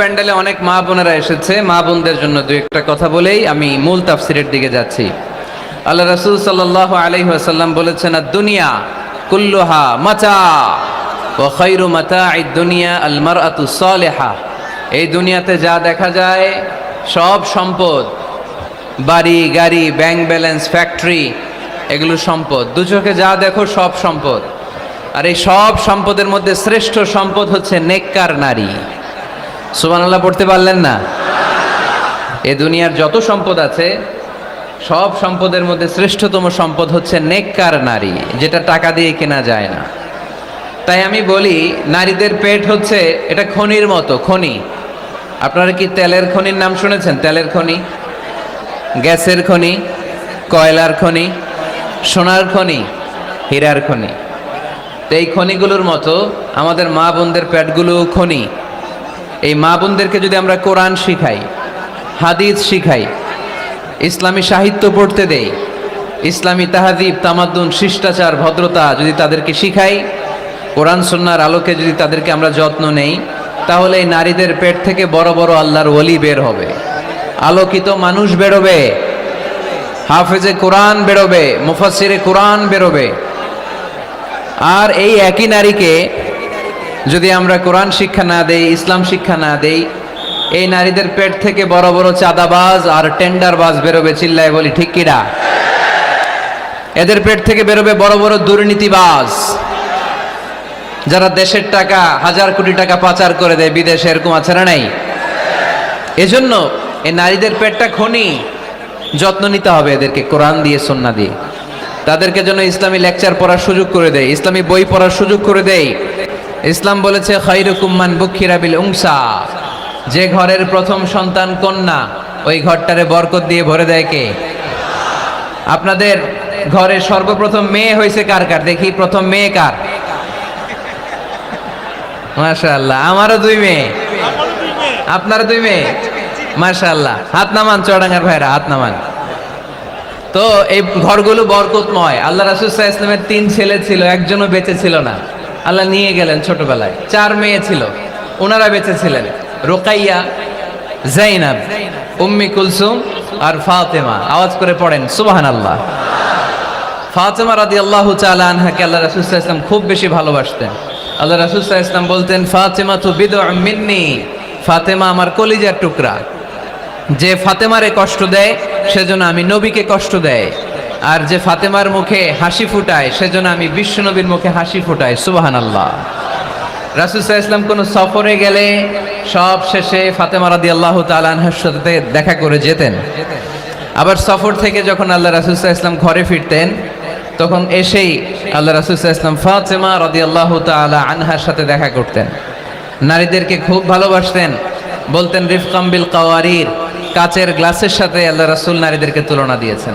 প্যান্ডেলে অনেক মা বোনেরা এসেছে। মা বোনদের জন্য দুই একটা কথা বলেই আমি মূল তাফসিরের দিকে যাচ্ছি। আল্লাহ রাসূল সাল্লাল্লাহু আলাইহি ওয়াসাল্লাম বলেছেন, দুনিয়া কুল্লুহা মাতা ওয়া খায়রু মাতাঈদ দুনিয়া আল মারআতু সালিহা। এই দুনিয়াতে যা দেখা যায় সব সম্পদ, বাড়ি গাড়ি, ব্যাংক ব্যালেন্স, ফ্যাক্টরি, এগুলো সম্পদ। দু চোখে যা দেখো সব সম্পদ। আর এই সব সম্পদের মধ্যে শ্রেষ্ঠ সম্পদ হচ্ছে নেককার নারী। সুবহানাল্লাহ পড়তে পারলেন না? এ দুনিয়ার যত সম্পদ আছে সব সম্পদের মধ্যে শ্রেষ্ঠতম সম্পদ হচ্ছে নেককার নারী, যেটা টাকা দিয়ে কেনা যায় না। তাই আমি বলি, নারীদের পেট হচ্ছে এটা খনির মতো। খনি, আপনারা কি তেলের খনির নাম শুনেছেন? তেলের খনি, গ্যাসের খনি, কয়লার খনি, সোনার খনি, হীরার খনি। তো এই খনিগুলোর মতো আমাদের মা বোনদের পেটগুলো খনি। এই মা বোনদেরকে যদি আমরা কোরআন শিখাই, হাদিস শিখাই, ইসলামী সাহিত্য পড়তে দেই, ইসলামী তাহাদিব, তামাদ্দুন, শিষ্টাচার, ভদ্রতা যদি তাদেরকে শিখাই, কোরআন সুন্নাহর আলোকে যদি তাদেরকে আমরা যত্ন নেই, তাহলে এই নারীদের পেট থেকে বড় বড় আল্লাহর ওলি বের হবে, আলোকিত মানুষ বেরোবে, হাফেজে কোরআন বেরোবে, মুফাসসিরে কোরআন বেরোবে। আর এই একই নারীকে যদি আমরা কোরআন শিক্ষা না দেই, ইসলাম শিক্ষা না দেই, এই নারীদের পেট থেকে বড় বড় চাঁদাবাজ আর টেন্ডারবাজ বেরোবে। চিল্লায় বলি ঠিক কিনা? এদের পেট থেকে বেরোবে বড় বড় দুর্নীতিবাজ, যারা দেশের টাকা, হাজার কোটি টাকা পাচার করে দেয় বিদেশে। এরকম আছে না নাই? এজন্য এই নারীদের পেটটা খনি, যত্ন নিতে হবে এদেরকে কোরআন দিয়ে, সুন্নাহ দিয়ে। তাদেরকে জন্য ইসলামী লেকচার পড়ার সুযোগ করে দেয়, ইসলামী বই পড়ার সুযোগ করে দেয়। ইসলাম বলেছে, খায়রুকুম মান বুখিরা বিল উনসা। যে ঘরের প্রথম সন্তান কন্যা, ওই ঘরটারে বরকত দিয়ে ভরে দেয় কে? আপনাদের ঘরে সর্বপ্রথম মেয়ে হয়েছে কার কার? দেখি প্রথম মেয়ে কার? মাশাআল্লাহ, আমারও দুই মেয়ে, আপনারও দুই মেয়ে। মাশাআল্লাহ, হাত নামান চুয়াডাঙ্গার ভাইরা, হাত নামান। তো এই ঘরগুলো বরকতময়। আল্লাহ রাসূল সাল্লাল্লাহু আলাইহি ওয়াসাল্লামের 3 ছেলে ছিল, একজনও বেঁচে ছিল না। আল্লাহ নিয়ে গেলেন ছোটবেলায়। 4 মেয়ে ছিল, ওনারা বেঁচে ছিলেন। রুকাইয়া, যায়নাব, উম্মি কুলসুম আর ফাতেমা। আওয়াজ করে পড়েন সুবহানাল্লাহ। ফাতেমা রাদিয়াল্লাহু তাআলা আনহাকে আল্লাহ রাসূল সাল্লাল্লাহু আলাইহি ওয়াসাল্লাম খুব বেশি ভালোবাসতেন। আল্লাহ রাসূল সাল্লাল্লাহু আলাইহি ওয়াসাল্লাম বলতেন, ফাতেমা তু বিদউম মিন্নি। ফাতেমা আমার কলিজার টুকরা। যে ফাতেমারে কষ্ট দেয় সেজন্য আমি নবীকে কষ্ট দেয়, আর যে ফাতেমার মুখে হাসি ফুটায় সেজন্য আমি বিশ্ব নবীর মুখে হাসি ফুটাই। সুবহানাল্লাহ। রাসূল সাল্লাল্লাহু আলাইহি ওয়াসাল্লাম কোন সফরে গেলে সব শেষে ফাতেমা রাদিয়াল্লাহু তাআলা আনহার সাথে দেখা করে যেতেন। আবার সফর থেকে যখন আল্লাহ রাসূল সাল্লাল্লাহু আলাইহি ওয়াসাল্লাম ঘরে ফিরতেন, তখন এসেই আল্লাহ রাসূল সাল্লাল্লাহু আলাইহি ওয়াসাল্লাম ফাতেমা রাদিয়াল্লাহু তাআলা আনহার সাথে দেখা করতেন। নারীদেরকে খুব ভালোবাসতেন। বলতেন রিফকাম বিল কাওয়ারির, কাচের গ্লাসের সাথে আল্লাহ রাসূল নারীদেরকে তুলনা দিয়েছেন।